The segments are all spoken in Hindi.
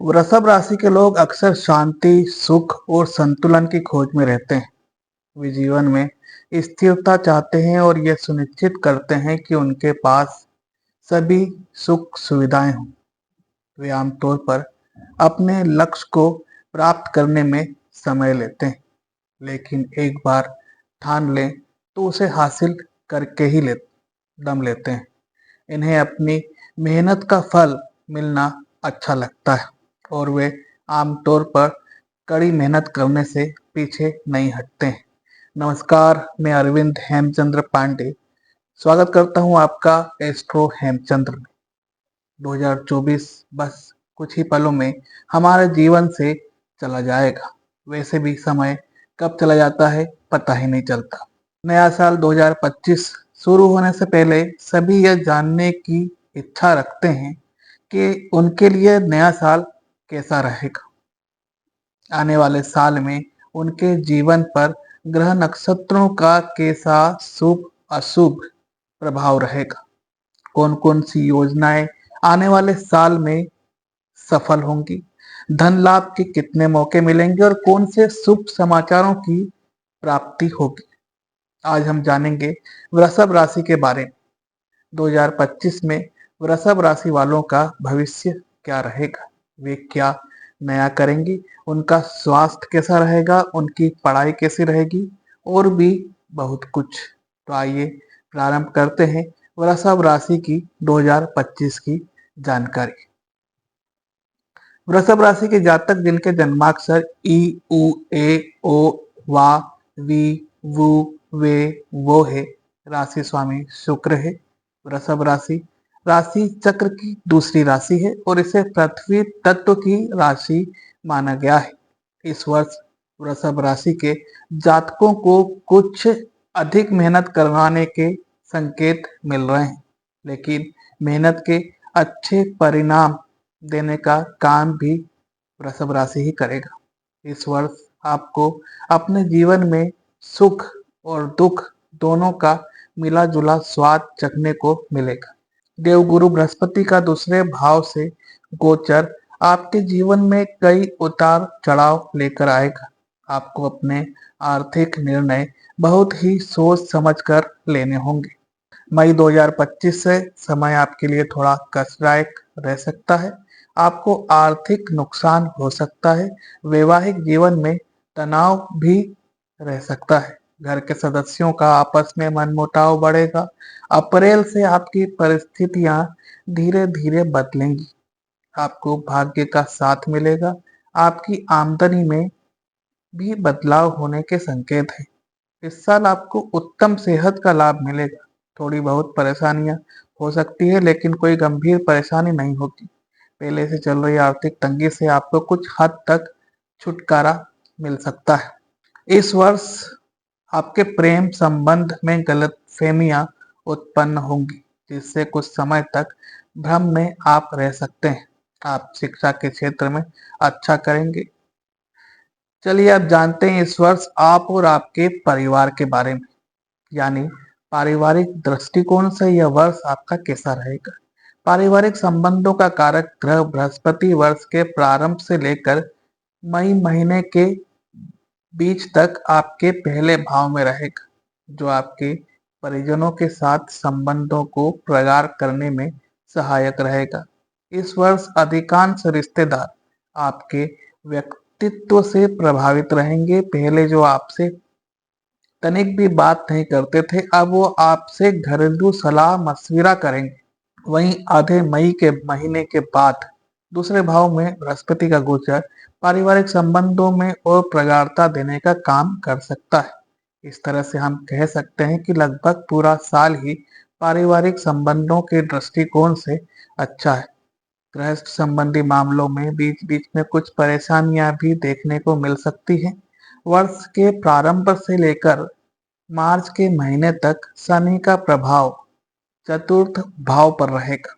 वृषभ राशि के लोग अक्सर शांति, सुख और संतुलन की खोज में रहते हैं। वे जीवन में स्थिरता चाहते हैं और यह सुनिश्चित करते हैं कि उनके पास सभी सुख सुविधाएं हों। वे आमतौर पर अपने लक्ष्य को प्राप्त करने में समय लेते हैं, लेकिन एक बार ठान लें तो उसे हासिल करके ही दम लेते हैं। इन्हें अपनी मेहनत का फल मिलना अच्छा लगता है और वे आमतौर पर कड़ी मेहनत करने से पीछे नहीं हटते हैं। नमस्कार, मैं अरविंद हेमचंद्र पांडे स्वागत करता हूं आपका एस्ट्रो हेमचंद्र में। 2024 बस कुछ ही पलों में हमारे जीवन से चला जाएगा। वैसे भी समय कब चला जाता है पता ही नहीं चलता। नया साल 2025 शुरू होने से पहले सभी यह जानने की इच्छा रखते हैं कि उनके लिए नया साल कैसा रहेगा। आने वाले साल में उनके जीवन पर ग्रह नक्षत्रों का कैसा शुभ अशुभ प्रभाव रहेगा। कौन कौन सी योजनाएं आने वाले साल में सफल होंगी, धन लाभ के कितने मौके मिलेंगे और कौन से शुभ समाचारों की प्राप्ति होगी। आज हम जानेंगे वृषभ राशि के बारे में। 2025 में वृषभ राशि वालों का भविष्य क्या रहेगा, वे क्या नया करेंगे, उनका स्वास्थ्य कैसा रहेगा, उनकी पढ़ाई कैसी रहेगी और भी बहुत कुछ। तो आइए प्रारंभ करते हैं वृषभ राशि की 2025 की जानकारी। वृषभ राशि के जातक जिनके जन्माक्षर ई, उ, ए, ओ, वा, वी, वु, वे, वो है, राशि स्वामी शुक्र है। वृषभ राशि राशि चक्र की दूसरी राशि है और इसे पृथ्वी तत्व की राशि माना गया है। इस वर्ष वृषभ राशि के जातकों को कुछ अधिक मेहनत करवाने के संकेत मिल रहे हैं, लेकिन मेहनत के अच्छे परिणाम देने का काम भी वृषभ राशि ही करेगा। इस वर्ष आपको अपने जीवन में सुख और दुख दोनों का मिला जुला स्वाद चखने को मिलेगा। देवगुरु बृहस्पति का दूसरे भाव से गोचर आपके जीवन में कई उतार चढ़ाव लेकर आएगा। आपको अपने आर्थिक निर्णय बहुत ही सोच समझकर लेने होंगे। मई 2025 से समय आपके लिए थोड़ा कष्टदायक रह सकता है। आपको आर्थिक नुकसान हो सकता है। वैवाहिक जीवन में तनाव भी रह सकता है। घर के सदस्यों का आपस में मनमुटाव बढ़ेगा। अप्रैल से आपकी परिस्थितियां धीरे धीरे बदलेंगी। आपको भाग्य का साथ मिलेगा। आपकी आमदनी में भी बदलाव होने के संकेत हैं। इस साल आपको उत्तम सेहत का लाभ मिलेगा। थोड़ी बहुत परेशानियां हो सकती है, लेकिन कोई गंभीर परेशानी नहीं होगी। पहले से चल रही आर्थिक तंगी से आपको कुछ हद तक छुटकारा मिल सकता है। इस वर्ष आपके प्रेम संबंध में गलतफहमियां उत्पन्न होंगी, जिससे कुछ समय तक भ्रम में आप रह सकते हैं। आप शिक्षा के क्षेत्र में अच्छा करेंगे। चलिए अब जानते हैं इस वर्ष आप और आपके परिवार के बारे में, यानी पारिवारिक दृष्टिकोण से यह वर्ष आपका कैसा रहेगा। पारिवारिक संबंधों का कारक ग्रह बृहस्पति वर्ष के प्रारंभ से लेकर मई महीने के बीच तक आपके पहले भाव में रहेगा, जो आपके परिजनों के साथ संबंधों को प्रगाढ़ करने में सहायक रहेगा। इस वर्ष अधिकांश रिश्तेदार आपके व्यक्तित्व से प्रभावित रहेंगे। पहले जो आपसे तनिक भी बात नहीं करते थे, अब वो आपसे घरेलू सलाह मशविरा करेंगे। वहीं आधे मई के महीने के बाद दूसरे भाव में बृहस्पति का गोचर पारिवारिक संबंधों में और प्रगाढ़ता देने का काम कर सकता है। इस तरह से हम कह सकते हैं कि लगभग पूरा साल ही पारिवारिक संबंधों के दृष्टिकोण से अच्छा है। गृहस्थ संबंधी मामलों में बीच बीच में कुछ परेशानियां भी देखने को मिल सकती हैं। वर्ष के प्रारंभ से लेकर मार्च के महीने तक शनि का प्रभाव चतुर्थ भाव पर रहेगा।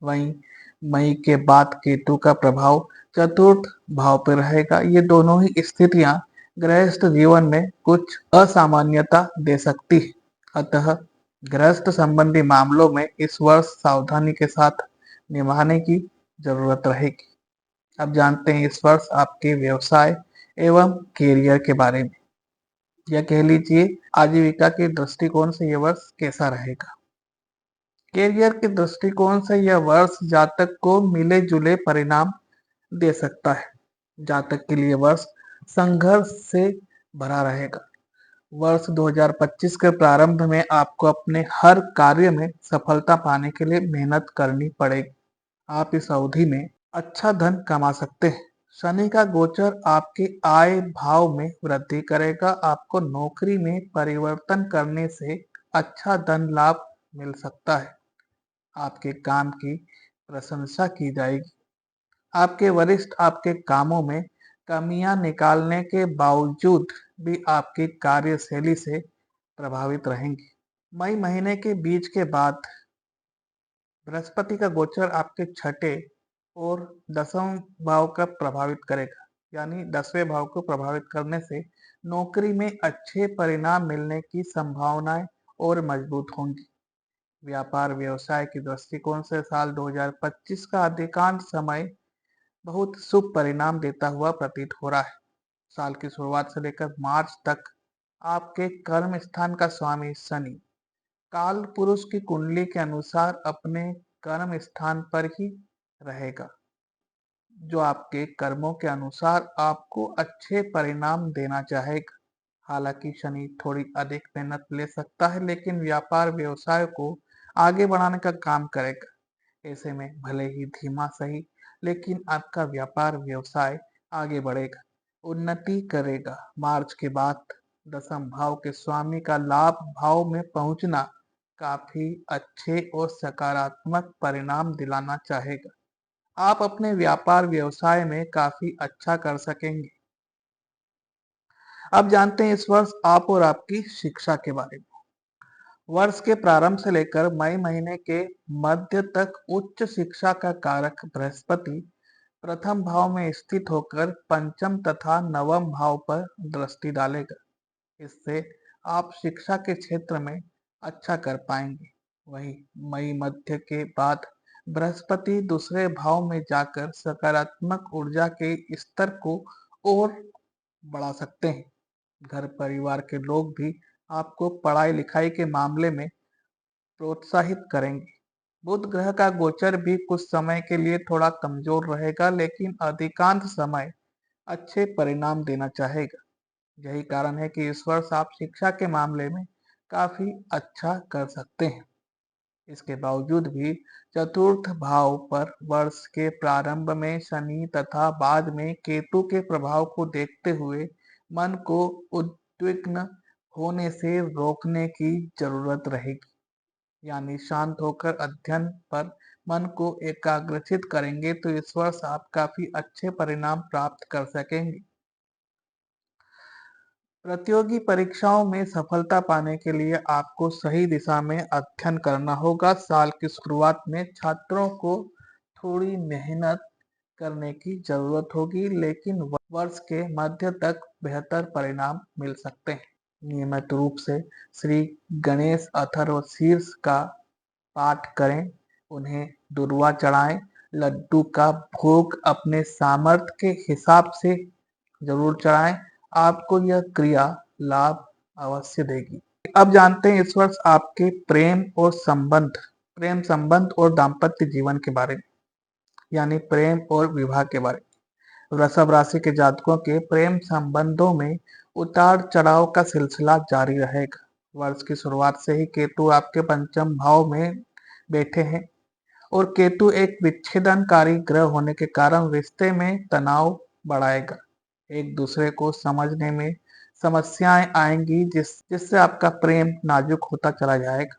वहीं मई के बाद केतु का प्रभाव चतुर्थ भाव पर रहेगा। ये दोनों ही स्थितियां गृहस्थ जीवन में कुछ असामान्यता दे सकती है। अतः गृहस्थ संबंधी मामलों में इस वर्ष सावधानी के साथ निभाने की जरूरत रहेगी। अब जानते हैं इस वर्ष आपके व्यवसाय एवं कैरियर के बारे में, या कह लीजिए आजीविका के दृष्टिकोण से यह वर्ष कैसा रहेगा। कैरियर के दृष्टिकोण से यह वर्ष जातक को मिले जुले परिणाम दे सकता है। जातक के लिए वर्ष संघर्ष से भरा रहेगा। वर्ष 2025 के प्रारंभ में आपको अपने हर कार्य में सफलता पाने के लिए मेहनत करनी पड़ेगी। आप इस अवधि में अच्छा धन कमा सकते हैं। शनि का गोचर आपके आय भाव में वृद्धि करेगा। आपको नौकरी में परिवर्तन करने से अच्छा धन लाभ मिल सकता है। आपके काम की प्रशंसा की जाएगी। आपके वरिष्ठ आपके कामों में कमियां निकालने के बावजूद भी आपकी कार्यशैली से प्रभावित रहेंगे। मई महीने के बीच के बाद बृहस्पति का गोचर आपके छठे और दसवें भाव का प्रभावित करेगा, यानी 10वें भाव को प्रभावित करने से नौकरी में अच्छे परिणाम मिलने की संभावनाएं और मजबूत होंगी। व्यापार व्यवसाय के दृष्टिकोण से साल 2025 का अधिकांश समय बहुत शुभ परिणाम देता हुआ प्रतीत हो रहा है। साल की शुरुआत से लेकर मार्च तक आपके कर्म स्थान का स्वामी शनि काल पुरुष की कुंडली के अनुसार अपने कर्म स्थान पर ही रहेगा, जो आपके कर्मों के अनुसार आपको अच्छे परिणाम देना चाहेगा। हालांकि शनि थोड़ी अधिक मेहनत ले सकता है, लेकिन व्यापार व्यवसाय को आगे बढ़ाने का काम करेगा। ऐसे में भले ही धीमा सही, लेकिन आपका व्यापार व्यवसाय आगे बढ़ेगा, उन्नति करेगा। मार्च के बाद दसम भाव के स्वामी का लाभ भाव में पहुंचना काफी अच्छे और सकारात्मक परिणाम दिलाना चाहेगा। आप अपने व्यापार व्यवसाय में काफी अच्छा कर सकेंगे। अब जानते हैं इस वर्ष आप और आपकी शिक्षा के बारे में। वर्ष के प्रारंभ से लेकर मई महीने के मध्य तक उच्च शिक्षा का कारक बृहस्पति प्रथम भाव में स्थित होकर पंचम तथा नवम भाव पर दृष्टि डालेगा। इससे आप शिक्षा के क्षेत्र में अच्छा कर पाएंगे। वहीं मई मध्य के बाद बृहस्पति दूसरे भाव में जाकर सकारात्मक ऊर्जा के स्तर को और बढ़ा सकते हैं। घर परिवार के लोग भी आपको पढ़ाई लिखाई के मामले में प्रोत्साहित करेंगे। बुध ग्रह का गोचर भी कुछ समय के लिए थोड़ा कमजोर रहेगा, लेकिन अधिकांश समय अच्छे परिणाम देना चाहेगा। यही कारण है कि इस वर्ष आप शिक्षा के मामले में काफी अच्छा कर सकते हैं। इसके बावजूद भी चतुर्थ भाव पर वर्ष के प्रारंभ में शनि तथा बाद में केतु के प्रभाव को देखते हुए मन को उद्विग्न होने से रोकने की जरूरत रहेगी। यानी शांत होकर अध्ययन पर मन को एकाग्रचित करेंगे तो इस वर्ष आप काफी अच्छे परिणाम प्राप्त कर सकेंगे। प्रतियोगी परीक्षाओं में सफलता पाने के लिए आपको सही दिशा में अध्ययन करना होगा। साल की शुरुआत में छात्रों को थोड़ी मेहनत करने की जरूरत होगी, लेकिन वर्ष के मध्य तक बेहतर परिणाम मिल सकते हैं। नियमित रूप से श्री गणेश अथर्व शीर्ष का पाठ करें, उन्हें दुर्वा चढ़ाएं, लड्डू का भोग अपने सामर्थ्य के हिसाब से जरूर चढ़ाएं। आपको यह क्रिया लाभ अवश्य देगी। अब जानते हैं इस वर्ष आपके प्रेम संबंध और दाम्पत्य जीवन के बारे में, यानी प्रेम और विवाह के बारे में। वृषभ राशि के जातकों के प्रेम संबंधों में उतार चढ़ाव का सिलसिला जारी रहेगा। वर्ष की शुरुआत से ही केतु आपके पंचम भाव में बैठे हैं, और केतु एक विच्छेदनकारी ग्रह होने के कारण रिश्ते में तनाव बढ़ाएगा। एक दूसरे को समझने में समस्याएं आएंगी, जिससे आपका प्रेम नाजुक होता चला जाएगा।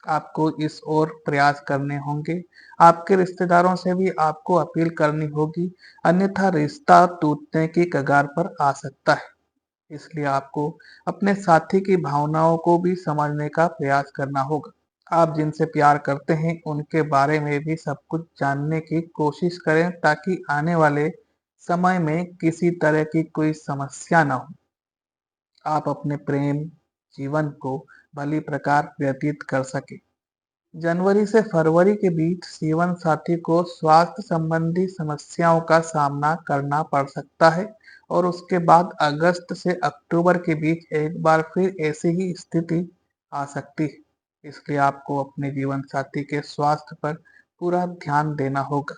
आपको इस ओर प्रयास करने होंगे। आपके रिश्तेदारों से भी आपको अपील करनी होगी, अन्यथा रिश्ता टूटने की कगार पर आ सकता है। इसलिए आपको अपने साथी की भावनाओं को भी समझने का प्रयास करना होगा। आप जिनसे प्यार करते हैं उनके बारे में भी सब कुछ जानने की कोशिश करें, ताकि आने वाले समय में किसी तरह की कोई समस्या न हो। आप अपने प्रेम जीवन को भली प्रकार व्यतीत कर सके। जनवरी से फरवरी के बीच जीवन साथी को स्वास्थ्य संबंधी समस्याओं का सामना करना पड़ सकता है और उसके बाद अगस्त से अक्टूबर के बीच एक बार फिर ऐसी ही स्थिति आ सकती है। इसलिए आपको अपने जीवन साथी के स्वास्थ्य पर पूरा ध्यान देना होगा।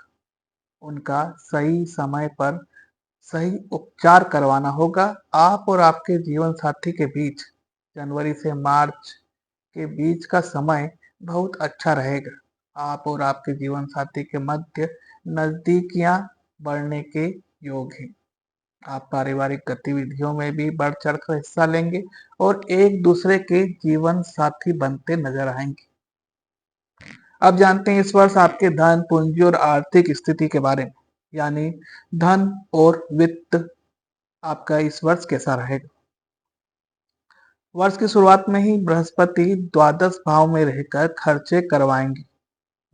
उनका सही समय पर सही उपचार करवाना होगा। आप और आपके जीवन साथी के बीच जनवरी से मार्च के बीच का समय बहुत अच्छा रहेगा। आप और आपके जीवन साथी के मध्य नजदीकियां बढ़ने के योग हैं। आप पारिवारिक गतिविधियों में भी बढ़ चढ़कर हिस्सा लेंगे और एक दूसरे के जीवन साथी बनते नजर आएंगे। अब जानते हैं इस वर्ष आपके धन, पूंजी और आर्थिक स्थिति के बारे में, यानी धन और वित्त आपका इस वर्ष कैसा रहेगा। वर्ष की शुरुआत में ही बृहस्पति द्वादश भाव में रहकर खर्चे करवाएंगे।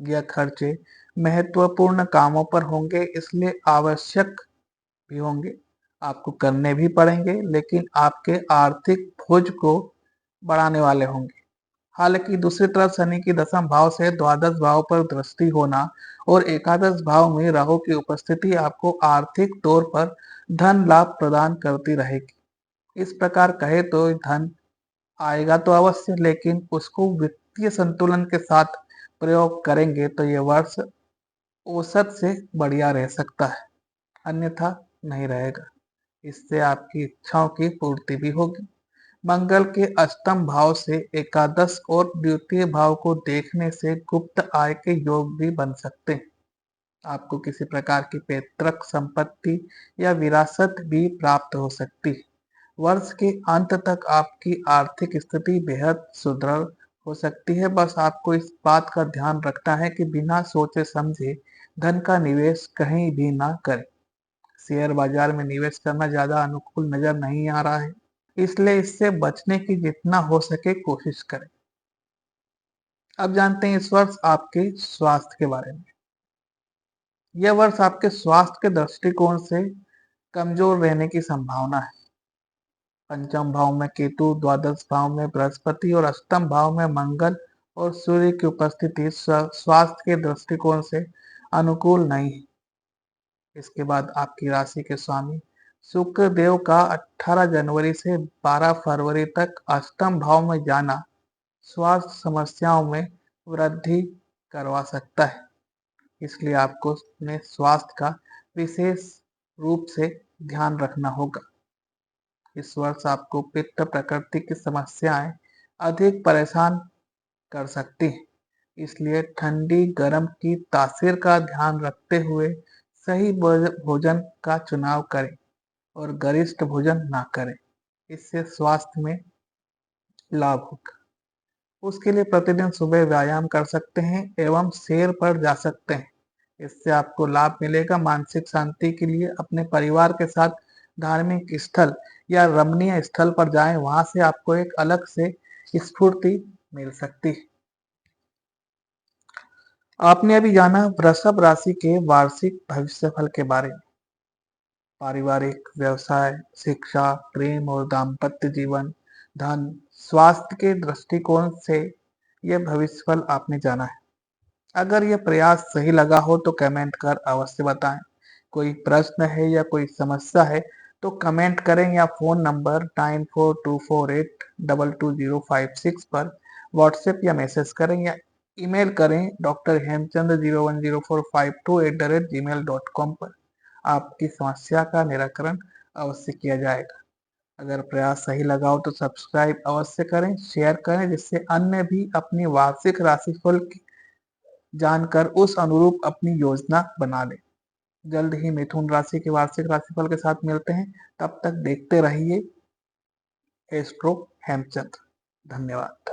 यह खर्चे महत्वपूर्ण कामों पर होंगे, इसलिए आवश्यक भी होंगे, आपको करने भी पड़ेंगे, लेकिन आपके आर्थिक बोझ को बढ़ाने वाले होंगे। हालांकि दूसरी तरफ शनि की दशम भाव से द्वादश भाव पर दृष्टि होना और एकादश भाव में राहु की उपस्थिति आपको आर्थिक तौर पर धन लाभ प्रदान करती रहेगी। इस प्रकार कहे तो धन आएगा तो अवश्य, लेकिन उसको वित्तीय संतुलन के साथ प्रयोग करेंगे तो यह वर्ष औसत से बढ़िया रह सकता है, अन्यथा नहीं रहेगा। इससे आपकी इच्छाओं की पूर्ति भी होगी। मंगल के अष्टम भाव से एकादश और द्वितीय भाव को देखने से गुप्त आय के योग भी बन सकते हैं। आपको किसी प्रकार की पैतृक संपत्ति या विरासत भी प्राप्त हो सकती है। वर्ष के अंत तक आपकी आर्थिक स्थिति बेहद सुदृढ़ हो सकती है। बस आपको इस बात का ध्यान रखना है कि बिना सोचे समझे धन का निवेश कहीं भी ना करें। शेयर बाजार में निवेश करना ज्यादा अनुकूल नजर नहीं आ रहा है, इसलिए इससे बचने की जितना हो सके कोशिश करें। अब जानते हैं इस वर्ष आपके स्वास्थ्य के बारे में। यह वर्ष आपके स्वास्थ्य के दृष्टिकोण से कमजोर रहने की संभावना है। पंचम भाव में केतु, द्वादश भाव में बृहस्पति और अष्टम भाव में मंगल और सूर्य की उपस्थिति स्वास्थ्य के दृष्टिकोण से अनुकूल नहीं है। इसके बाद आपकी राशि के स्वामी शुक्र देव का 18 जनवरी से 12 फरवरी तक अष्टम भाव में जाना स्वास्थ्य समस्याओं में वृद्धि करवा सकता है। इसलिए आपको अपने स्वास्थ्य का विशेष रूप से ध्यान रखना होगा। इस वर्ष आपको पित्त प्रकृति की समस्याएं अधिक परेशान कर सकती हैं, इसलिए ठंडी गर्म की तासीर का ध्यान रखते हुए सही भोजन का चुनाव करें और गरिष्ठ भोजन ना करें। इससे स्वास्थ्य में लाभ होगा। उसके लिए प्रतिदिन सुबह व्यायाम कर सकते हैं एवं सैर पर जा सकते हैं। इससे आपको लाभ मिलेगा। मानसिक शांति के लिए अपने परिवार के साथ धार्मिक स्थल या रमणीय स्थल पर जाएं, वहां से आपको एक अलग से स्फूर्ति मिल सकती है। आपने अभी जाना वृषभ राशि के वार्षिक भविष्यफल के बारे में। पारिवारिक, व्यवसाय, शिक्षा, प्रेम और दाम्पत्य जीवन, धन, स्वास्थ्य के दृष्टिकोण से यह भविष्यफल आपने जाना है। अगर यह प्रयास सही लगा हो तो कमेंट कर अवश्य बताएं। कोई प्रश्न है या कोई समस्या है तो कमेंट करें या फोन नंबर 9424822056 पर व्हाट्सएप या मैसेज करें या ईमेल करें drhemchand010452@gmail.com पर। आपकी समस्या का निराकरण अवश्य किया जाएगा। अगर प्रयास सही लगा हो तो सब्सक्राइब अवश्य करें, शेयर करें, जिससे अन्य भी अपनी वार्षिक राशिफल की जानकर उस अनुरूप अपनी योजना बना ले। जल्द ही मिथुन राशि के वार्षिक राशिफल के साथ मिलते हैं। तब तक देखते रहिए एस्ट्रो हेमचंद। धन्यवाद।